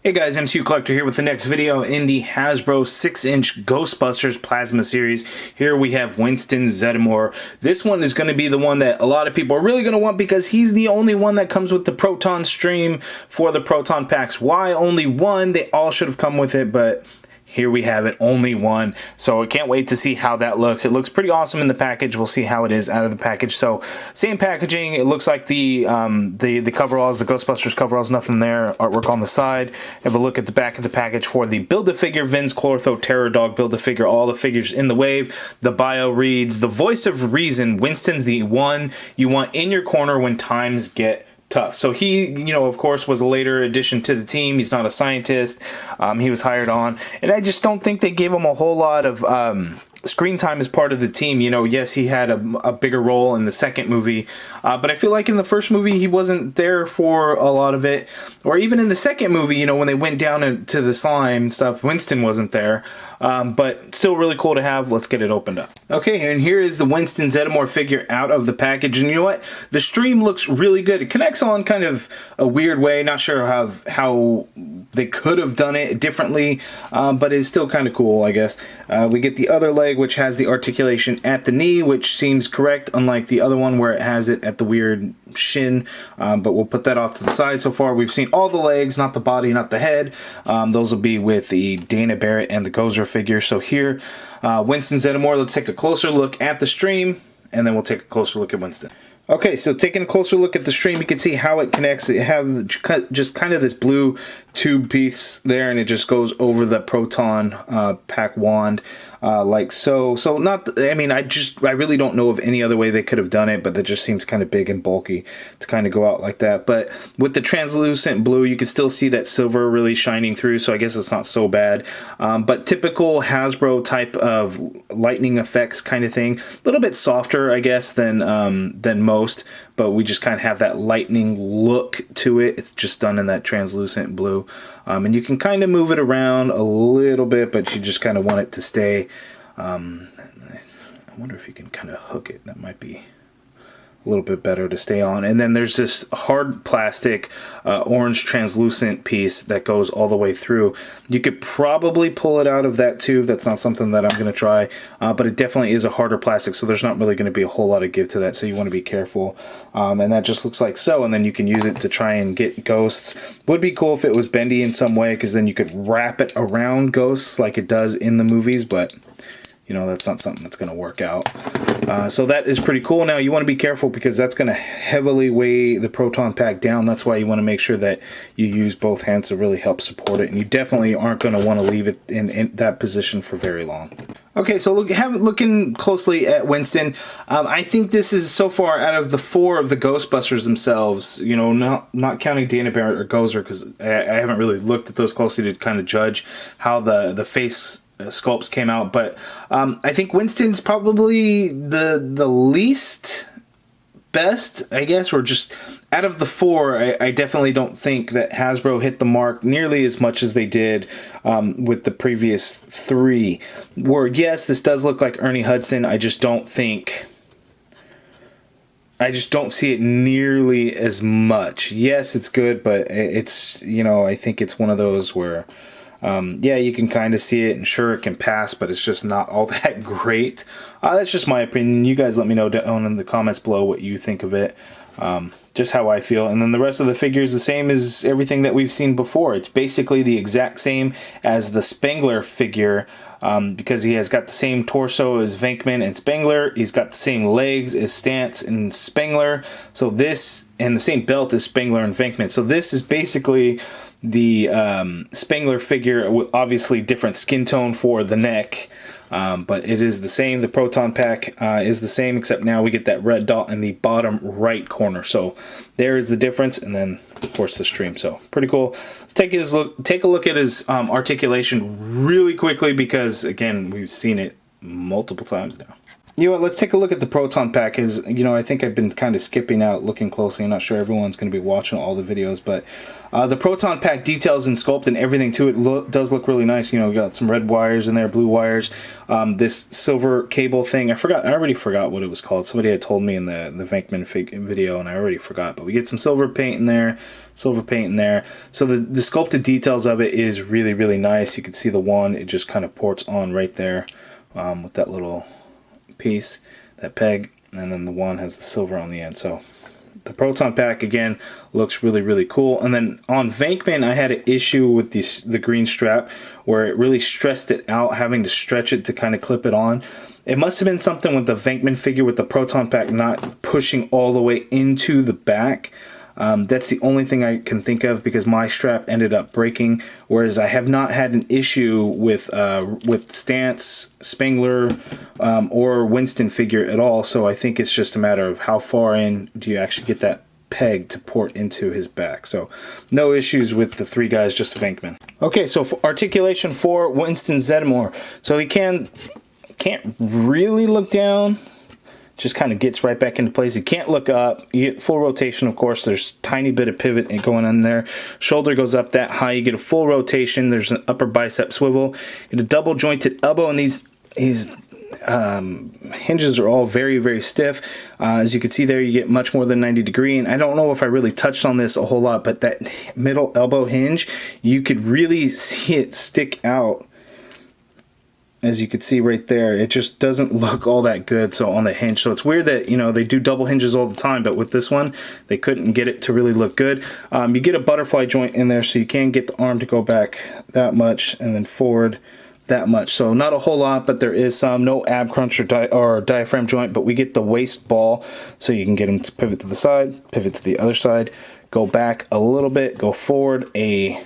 Hey guys, MCU Collector here with the next video in the Hasbro 6-inch Ghostbusters Plasma series. Here we have Winston Zeddemore. This one is going to be the one that a lot of people are really going to want because he's the only one that comes with the Proton stream for the Proton packs. Why only one? They all should have come with it, but here we have it, only one. So I can't wait to see how that looks. It looks pretty awesome in the package. We'll see how it is out of the package. So same packaging. It looks like the coveralls, the Ghostbusters coveralls, nothing there. Artwork on the side. Have a look at the back of the package for the Build-A-Figure Vinz, Clortho, Terror Dog Build-A-Figure. All the figures in the wave. The bio reads, the voice of reason, Winston's the one you want in your corner when times get tough. So he, of course, was a later addition to the team. He's not a scientist. He was hired on. And I just don't think they gave him a whole lot of screen time as part of the team. Yes, he had a bigger role in the second movie. But I feel like in the first movie, he wasn't there for a lot of it. Or even in the second movie, when they went down into the slime and stuff, Winston wasn't there. But still really cool to have. Let's get it opened up. Okay, and here is the Winston Zeddemore figure out of the package. And you know what? The stream looks really good. It connects on kind of a weird way. Not sure how they could have done it differently, but it's still kind of cool, I guess. We get the other leg, which has the articulation at the knee, which seems correct, unlike the other one where it has it at the weird shin. But we'll put that off to the side. So far, we've seen all the legs, not the body, not the head. Those will be with the Dana Barrett and the Gozer figure. So here, Winston Zeddemore, let's take a closer look at the stream, and then we'll take a closer look at Winston. Okay, so taking a closer look at the stream, you can see how it connects. It has just kind of this blue tube piece there, and it just goes over the Proton pack wand like so. So I really don't know of any other way they could have done it, but that just seems kind of big and bulky to kind of go out like that. But with the translucent blue, you can still see that silver really shining through, so I guess it's not so bad. But typical Hasbro type of lightning effects kind of thing. A little bit softer, I guess, than most, but we just kind of have that lightning look to it. It's just done in that translucent blue. And you can kind of move it around a little bit, but you just kind of want it to stay. I wonder if you can kind of hook it. That might be a little bit better to stay on. And then there's this hard plastic orange translucent piece that goes all the way through. You could probably pull it out of that tube. That's not something that I'm going to try, but it definitely is a harder plastic, so there's not really going to be a whole lot of give to that, so you want to be careful. And that just looks like so, and then you can use it to try and get ghosts. Would be cool if it was bendy in some way, because then you could wrap it around ghosts like it does in the movies, but that's not something that's going to work out. So that is pretty cool. Now, you want to be careful because that's going to heavily weigh the Proton pack down. That's why you want to make sure that you use both hands to really help support it. And you definitely aren't going to want to leave it in that position for very long. Okay, so looking closely at Winston, I think this is so far out of the 4 of the Ghostbusters themselves, not counting Dana Barrett or Gozer, because I haven't really looked at those closely to kind of judge how the face sculpts came out, but I think Winston's probably the least best, I guess, or just out of the 4. I definitely don't think that Hasbro hit the mark nearly as much as they did with the previous 3. Where yes, this does look like Ernie Hudson. I just don't see it nearly as much. Yes, it's good, but it's I think it's one of those where yeah, you can kind of see it, and sure, it can pass, but it's just not all that great. That's just my opinion. You guys let me know down in the comments below what you think of it. Just how I feel. And then the rest of the figure is the same as everything that we've seen before. It's basically the exact same as the Spengler figure, because he has got the same torso as Venkman and Spengler. He's got the same legs as Stantz and Spengler. So this, and the same belt as Spengler and Venkman. So this is basically the Spengler figure with obviously different skin tone for the neck, but it is the same. The Proton pack is the same, except now we get that red dot in the bottom right corner. So there is the difference, and then of course the stream. So pretty cool. Let's take a look at his articulation really quickly, because again, we've seen it multiple times now. You know what, let's take a look at the Proton Pack. Is, you know, I think I've been kind of skipping out looking closely. I'm not sure everyone's going to be watching all the videos, but the Proton Pack details and sculpt and everything to it does look really nice. You know, we got some red wires in there, blue wires, this silver cable thing. I already forgot what it was called. Somebody had told me in the Venkman video, and I already forgot. But we get some silver paint in there, So the sculpted details of it is really, really nice. You can see the one, it just kind of ports on right there with that little piece, that peg, and then the one has the silver on the end. So the Proton Pack again looks really, really cool. And then on Venkman, I had an issue with the green strap where it really stressed it out, having to stretch it to kind of clip it on. It must have been something with the Venkman figure with the Proton Pack not pushing all the way into the back. That's the only thing I can think of, because my strap ended up breaking, whereas I have not had an issue with Stance, Spengler, or Winston figure at all. So I think it's just a matter of how far in do you actually get that peg to port into his back. So no issues with the three guys, just Venkman. Okay, so for articulation for Winston Zeddemore. So he can't really look down. Just kind of gets right back into place. You can't look up. You get full rotation, of course. There's tiny bit of pivot going on there. Shoulder goes up that high. You get a full rotation. There's an upper bicep swivel. You get a double jointed elbow, and these hinges are all very, very stiff. As you can see there, you get much more than 90 degree. And I don't know if I really touched on this a whole lot, but that middle elbow hinge, you could really see it stick out. As you can see right there, it just doesn't look all that good so on the hinge. So it's weird that, you know, they do double hinges all the time, but with this one, they couldn't get it to really look good. You get a butterfly joint in there, so you can get the arm to go back that much and then forward that much. So not a whole lot, but there is some. No ab crunch or diaphragm joint, but we get the waist ball, so you can get them to pivot to the side, pivot to the other side, go back a little bit, go forward a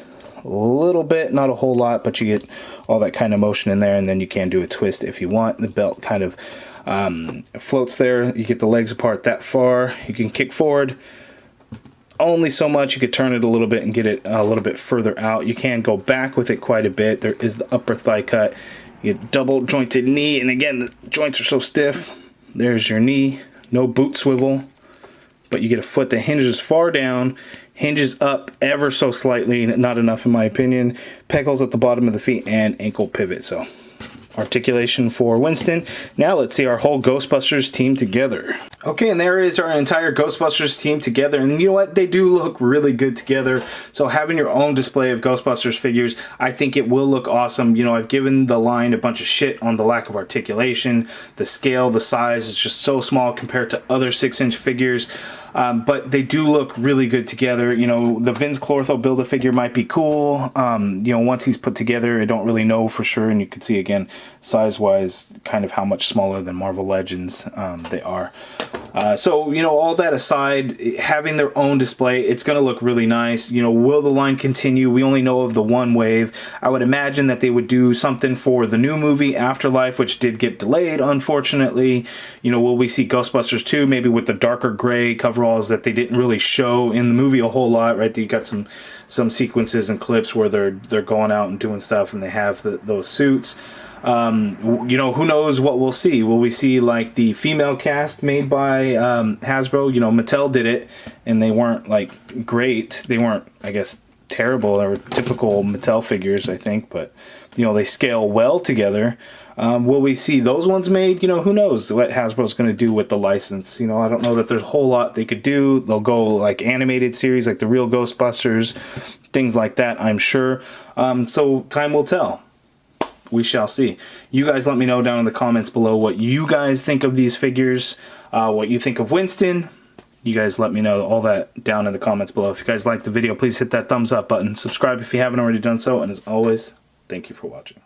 little bit, not a whole lot, but you get all that kind of motion in there, and then you can do a twist if you want. The belt kind of floats there. You get the legs apart that far. You can kick forward only so much. You could turn it a little bit and get it a little bit further out. You can go back with it quite a bit. There is the upper thigh cut. You get double jointed knee, and again, the joints are so stiff. There's your knee. No boot swivel, but you get a foot that hinges far down, hinges up ever so slightly, not enough in my opinion. Peg holes at the bottom of the feet, and ankle pivot. So articulation for Winston. Now let's see our whole Ghostbusters team together. Okay, and there is our entire Ghostbusters team together, and you know what? They do look really good together. So having your own display of Ghostbusters figures, I think it will look awesome. You know, I've given the line a bunch of shit on the lack of articulation, the scale, the size is just so small compared to other 6-inch figures. But they do look really good together. You know, the Vinz Clortho Build-A-Figure might be cool. You know, once he's put together, I don't really know for sure. And you can see, again, size-wise, kind of how much smaller than Marvel Legends they are. So, you know, all that aside, having their own display, it's going to look really nice. You know, will the line continue? We only know of the one wave. I would imagine that they would do something for the new movie, Afterlife, which did get delayed, unfortunately. You know, will we see Ghostbusters 2, maybe with the darker gray coveralls that they didn't really show in the movie a whole lot, right? You got some sequences and clips where they're going out and doing stuff, and they have those suits. You know, who knows what we'll see? Will we see like the female cast made by Hasbro? You know, Mattel did it, and they weren't like great. They weren't, I guess, terrible. They were typical Mattel figures, I think, but you know, they scale well together. Will we see those ones made? You know, who knows what Hasbro's going to do with the license. You know, I don't know that there's a whole lot they could do. They'll go like animated series like the real Ghostbusters, things like that, I'm sure. So time will tell. We shall see. You guys let me know down in the comments below what you guys think of these figures, what you think of Winston. You guys let me know all that down in the comments below. If you guys liked the video, please hit that thumbs up button. Subscribe if you haven't already done so. And as always, thank you for watching.